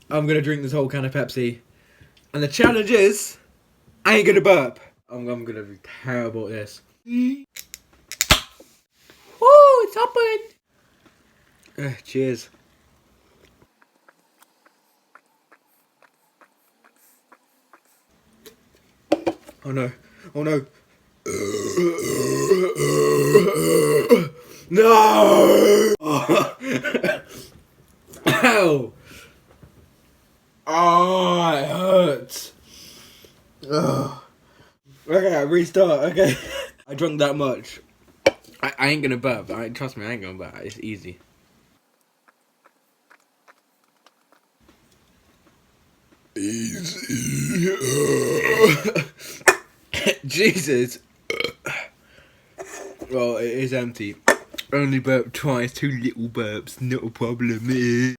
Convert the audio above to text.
I'm gonna drink this whole can of Pepsi. And the challenge is, I ain't gonna burp. I'm gonna be terrible at this. Woo, it's open. Cheers. Oh no. Oh no. No! Ow! Oh, it hurts. Ugh. Okay, restart. Okay. I drank that much. I ain't gonna burp. Trust me, I ain't gonna burp. It's easy. Easy. Jesus. Well, it is empty. Only burped twice, 2 little burps, not a problem.